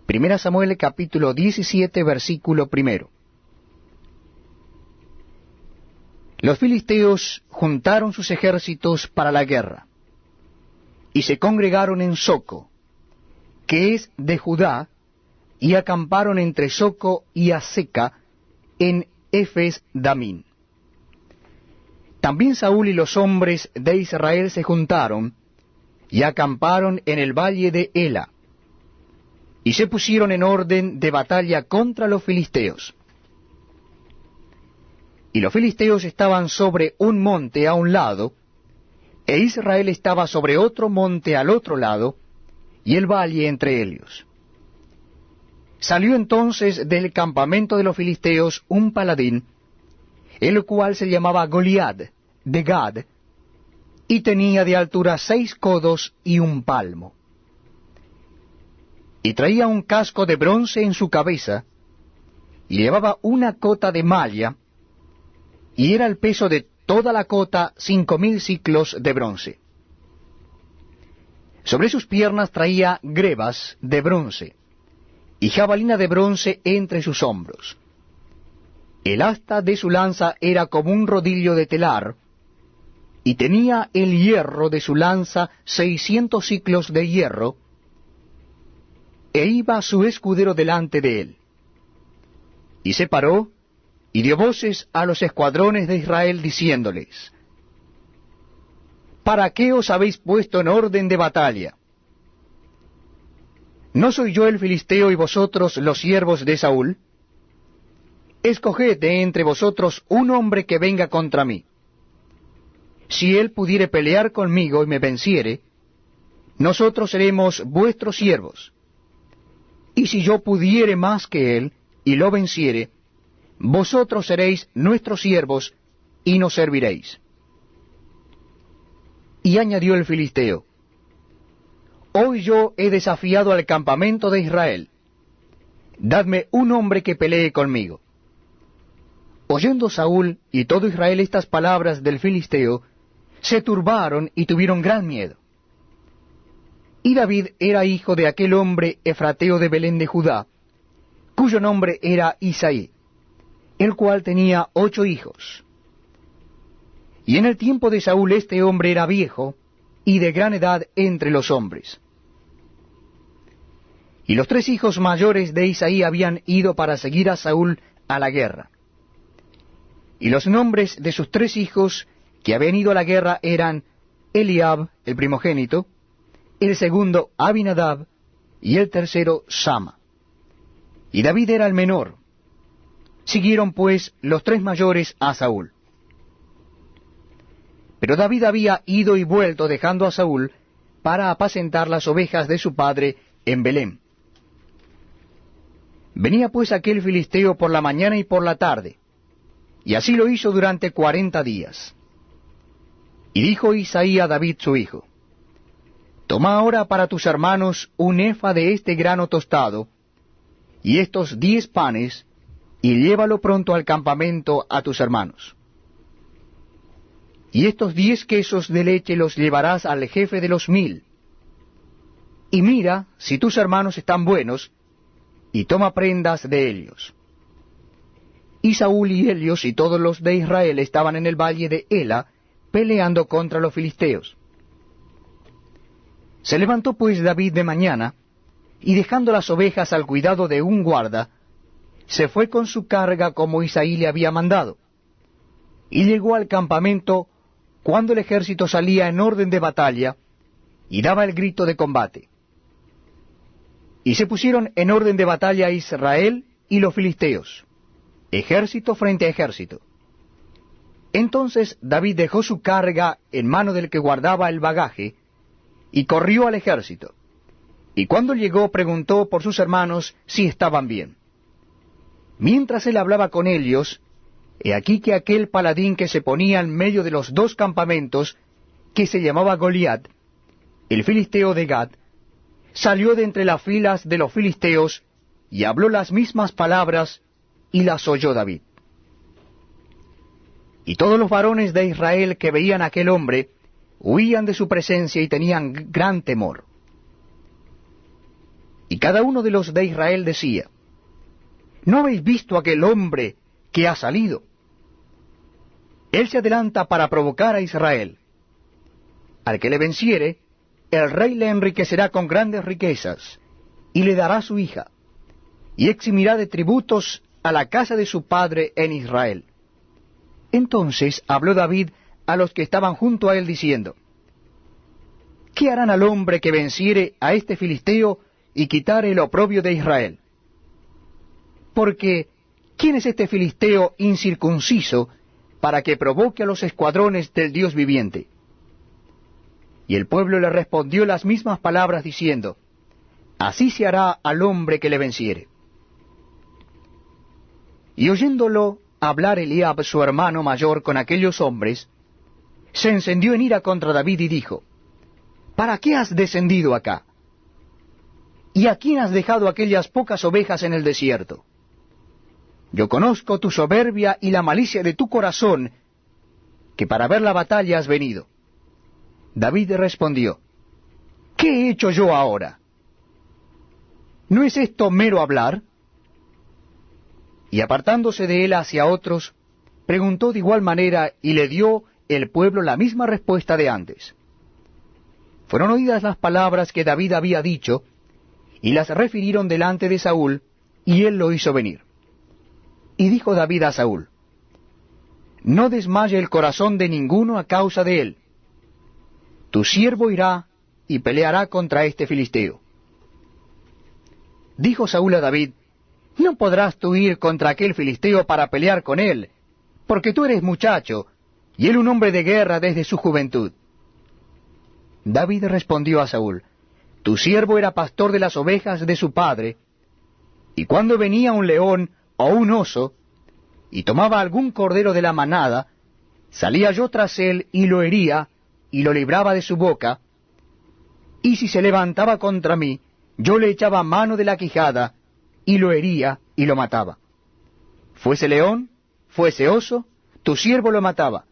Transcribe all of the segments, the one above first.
Primera Samuel capítulo 17, versículo 1. Los filisteos juntaron sus ejércitos para la guerra, y se congregaron en Soco, que es de Judá, y acamparon entre Soco y Azeca, en Efes Damín. También Saúl y los hombres de Israel se juntaron, y acamparon en el valle de Ela, y se pusieron en orden de batalla contra los filisteos. Y los filisteos estaban sobre un monte a un lado, e Israel estaba sobre otro monte al otro lado, y el valle entre ellos. Salió entonces del campamento de los filisteos un paladín, el cual se llamaba Goliat, de Gad, y tenía de altura 6 codos y 1 palmo. Y traía un casco de bronce en su cabeza, y llevaba una cota de malla, y era el peso de toda la cota 5000 siclos de bronce. Sobre sus piernas traía grebas de bronce, y jabalina de bronce entre sus hombros. El asta de su lanza era como un rodillo de telar, y tenía el hierro de su lanza 600 siclos de hierro, e iba su escudero delante de él. Y se paró, y dio voces a los escuadrones de Israel, diciéndoles: ¿Para qué os habéis puesto en orden de batalla? ¿No soy yo el filisteo y vosotros los siervos de Saúl? Escoged de entre vosotros un hombre que venga contra mí. Si él pudiere pelear conmigo y me venciere, nosotros seremos vuestros siervos. Y si yo pudiere más que él y lo venciere, vosotros seréis nuestros siervos y nos serviréis. Y añadió el filisteo: Hoy yo he desafiado al campamento de Israel. Dadme un hombre que pelee conmigo. Oyendo Saúl y todo Israel estas palabras del filisteo, se turbaron y tuvieron gran miedo. Y David era hijo de aquel hombre efrateo de Belén de Judá, cuyo nombre era Isaí, el cual tenía 8 hijos. Y en el tiempo de Saúl este hombre era viejo, y de gran edad entre los hombres. Y los 3 hijos mayores de Isaí habían ido para seguir a Saúl a la guerra. Y los nombres de sus 3 hijos que habían ido a la guerra eran Eliab, el primogénito, el segundo Abinadab, y el tercero Sama. Y David era el menor. Siguieron pues los 3 mayores a Saúl. Pero David había ido y vuelto dejando a Saúl para apacentar las ovejas de su padre en Belén. Venía pues aquel filisteo por la mañana y por la tarde, y así lo hizo durante 40 días. Y dijo Isaí a David su hijo: Toma ahora para tus hermanos un efa de este grano tostado, y estos 10 panes, y llévalo pronto al campamento a tus hermanos. Y estos 10 quesos de leche los llevarás al jefe de los 1000. Y mira si tus hermanos están buenos, y toma prendas de ellos. Y Saúl y ellos y todos los de Israel estaban en el valle de Ela, peleando contra los filisteos. Se levantó pues David de mañana, y dejando las ovejas al cuidado de un guarda, se fue con su carga como Isaí le había mandado, y llegó al campamento cuando el ejército salía en orden de batalla, y daba el grito de combate. Y se pusieron en orden de batalla Israel y los filisteos, ejército frente a ejército. Entonces David dejó su carga en mano del que guardaba el bagaje, y corrió al ejército. Y cuando llegó preguntó por sus hermanos si estaban bien. Mientras él hablaba con ellos, he aquí que aquel paladín que se ponía en medio de los 2 campamentos, que se llamaba Goliat, el filisteo de Gad, salió de entre las filas de los filisteos, y habló las mismas palabras, y las oyó David. Y todos los varones de Israel que veían a aquel hombre, huían de su presencia y tenían gran temor. Y cada uno de los de Israel decía: ¿No habéis visto aquel hombre que ha salido? Él se adelanta para provocar a Israel. Al que le venciere, el rey le enriquecerá con grandes riquezas, y le dará su hija, y eximirá de tributos a la casa de su padre en Israel. Entonces habló David a los que estaban junto a él, diciendo: ¿Qué harán al hombre que venciere a este filisteo y quitare el oprobio de Israel? Porque, ¿quién es este filisteo incircunciso para que provoque a los escuadrones del Dios viviente? Y el pueblo le respondió las mismas palabras, diciendo: Así se hará al hombre que le venciere. Y oyéndolo hablar Eliab, su hermano mayor, con aquellos hombres, se encendió en ira contra David y dijo: ¿Para qué has descendido acá? ¿Y a quién has dejado aquellas pocas ovejas en el desierto? Yo conozco tu soberbia y la malicia de tu corazón, que para ver la batalla has venido. David respondió: ¿Qué he hecho yo ahora? ¿No es esto mero hablar? Y apartándose de él hacia otros, preguntó de igual manera, y le dio el pueblo la misma respuesta de antes. Fueron oídas las palabras que David había dicho, y las refirieron delante de Saúl, y él lo hizo venir. Y dijo David a Saúl: No desmaye el corazón de ninguno a causa de él. Tu siervo irá y peleará contra este filisteo. Dijo Saúl a David: No podrás tú ir contra aquel filisteo para pelear con él, porque tú eres muchacho, y él un hombre de guerra desde su juventud. David respondió a Saúl: Tu siervo era pastor de las ovejas de su padre, y cuando venía un león o un oso, y tomaba algún cordero de la manada, salía yo tras él y lo hería, y lo libraba de su boca, y si se levantaba contra mí, yo le echaba mano de la quijada, y lo hería y lo mataba. Fuese león, fuese oso, tu siervo lo mataba.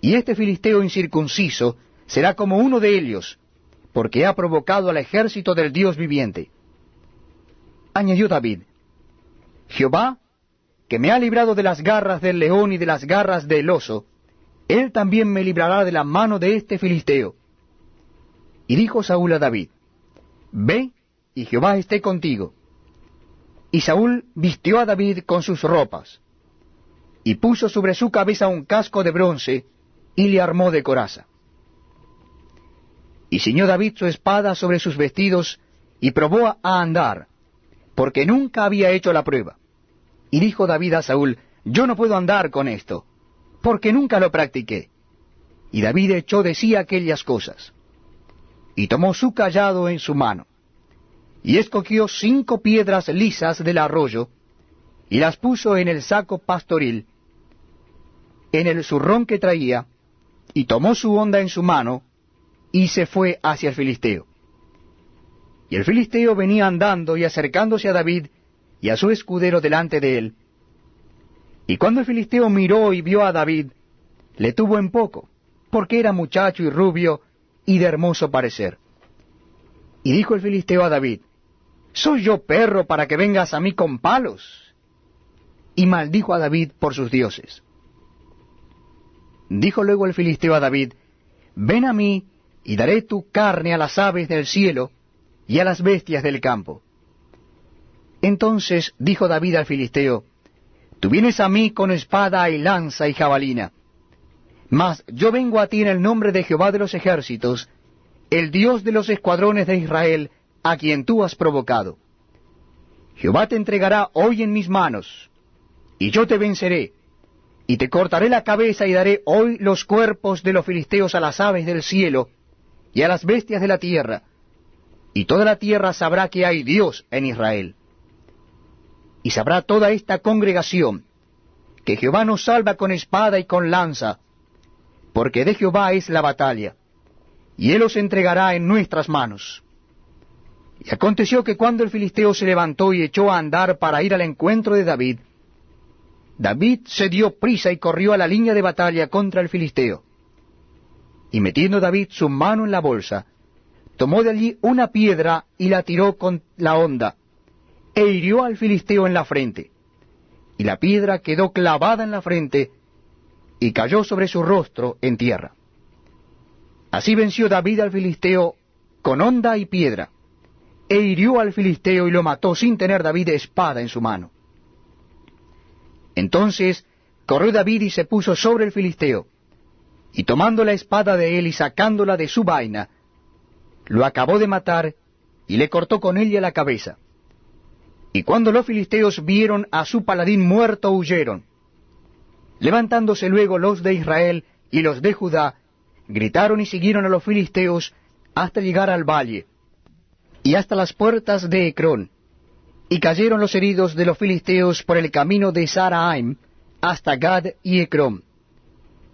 Y este filisteo incircunciso será como uno de ellos, porque ha provocado al ejército del Dios viviente. Añadió David: Jehová, que me ha librado de las garras del león y de las garras del oso, él también me librará de la mano de este filisteo. Y dijo Saúl a David: Ve, y Jehová esté contigo. Y Saúl vistió a David con sus ropas, y puso sobre su cabeza un casco de bronce, y le armó de coraza. Y ciñó David su espada sobre sus vestidos, y probó a andar, porque nunca había hecho la prueba. Y dijo David a Saúl: Yo no puedo andar con esto, porque nunca lo practiqué. Y David echó de sí aquellas cosas. Y tomó su cayado en su mano, y escogió 5 piedras lisas del arroyo, y las puso en el saco pastoril, en el zurrón que traía, y tomó su honda en su mano, y se fue hacia el filisteo. Y el filisteo venía andando y acercándose a David y a su escudero delante de él. Y cuando el filisteo miró y vio a David, le tuvo en poco, porque era muchacho y rubio, y de hermoso parecer. Y dijo el filisteo a David: ¿Soy yo perro para que vengas a mí con palos? Y maldijo a David por sus dioses. Dijo luego el filisteo a David: Ven a mí, y daré tu carne a las aves del cielo y a las bestias del campo. Entonces dijo David al filisteo: Tú vienes a mí con espada y lanza y jabalina, mas yo vengo a ti en el nombre de Jehová de los ejércitos, el Dios de los escuadrones de Israel, a quien tú has provocado. Jehová te entregará hoy en mis manos, y yo te venceré, y te cortaré la cabeza, y daré hoy los cuerpos de los filisteos a las aves del cielo y a las bestias de la tierra, y toda la tierra sabrá que hay Dios en Israel. Y sabrá toda esta congregación que Jehová nos salva con espada y con lanza, porque de Jehová es la batalla, y él os entregará en nuestras manos. Y aconteció que cuando el filisteo se levantó y echó a andar para ir al encuentro de David, David se dio prisa y corrió a la línea de batalla contra el filisteo. Y metiendo David su mano en la bolsa, tomó de allí una piedra y la tiró con la honda, e hirió al filisteo en la frente. Y la piedra quedó clavada en la frente, y cayó sobre su rostro en tierra. Así venció David al filisteo con honda y piedra, e hirió al filisteo y lo mató sin tener David espada en su mano. Entonces corrió David y se puso sobre el filisteo, y tomando la espada de él y sacándola de su vaina, lo acabó de matar y le cortó con ella la cabeza. Y cuando los filisteos vieron a su paladín muerto, huyeron. Levantándose luego los de Israel y los de Judá, gritaron y siguieron a los filisteos hasta llegar al valle, y hasta las puertas de Ecrón, y cayeron los heridos de los filisteos por el camino de Saraim hasta Gad y Ecrón.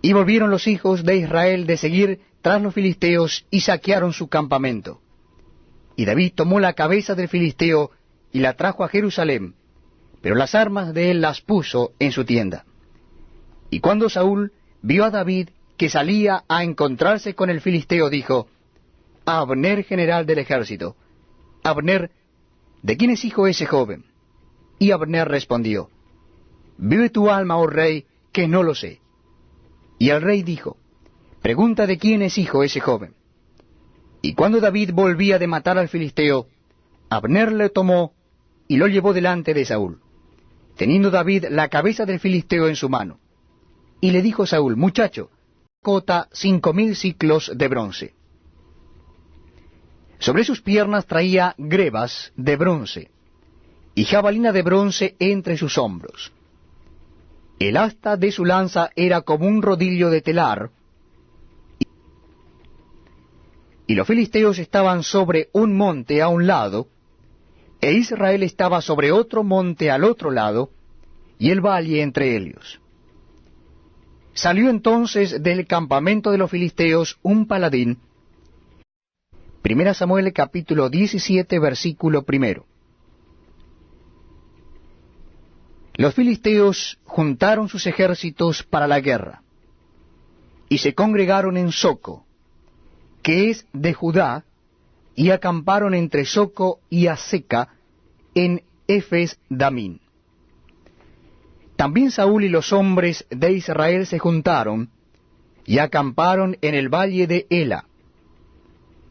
Y volvieron los hijos de Israel de seguir tras los filisteos, y saquearon su campamento. Y David tomó la cabeza del filisteo, y la trajo a Jerusalén, pero las armas de él las puso en su tienda. Y cuando Saúl vio a David que salía a encontrarse con el filisteo, dijo a Abner, general del ejército: Abner, ¿de quién es hijo ese joven? Y Abner respondió: Vive tu alma, oh rey, que no lo sé. Y el rey dijo: Pregunta de quién es hijo ese joven. Y cuando David volvía de matar al filisteo, Abner le tomó y lo llevó delante de Saúl, teniendo David la cabeza del filisteo en su mano. Y le dijo Saúl: Muchacho, cota 5000 siclos de bronce. Sobre sus piernas traía grebas de bronce, y jabalina de bronce entre sus hombros. El asta de su lanza era como un rodillo de telar, y los filisteos estaban sobre un monte a un lado, e Israel estaba sobre otro monte al otro lado, y el valle entre ellos. Salió entonces del campamento de los filisteos un paladín. 1 Samuel capítulo 17, versículo 1. Los filisteos juntaron sus ejércitos para la guerra, y se congregaron en Soco, que es de Judá, y acamparon entre Soco y Aseca, en Efes Damín. También Saúl y los hombres de Israel se juntaron, y acamparon en el valle de Ela,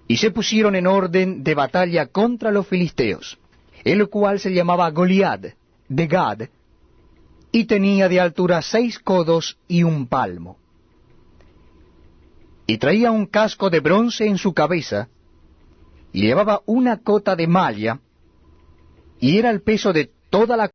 y se pusieron en orden de batalla contra los filisteos, el cual se llamaba Goliat, de Gad, y tenía de altura 6 codos y 1 palmo. Y traía un casco de bronce en su cabeza, y llevaba una cota de malla, y era el peso de toda la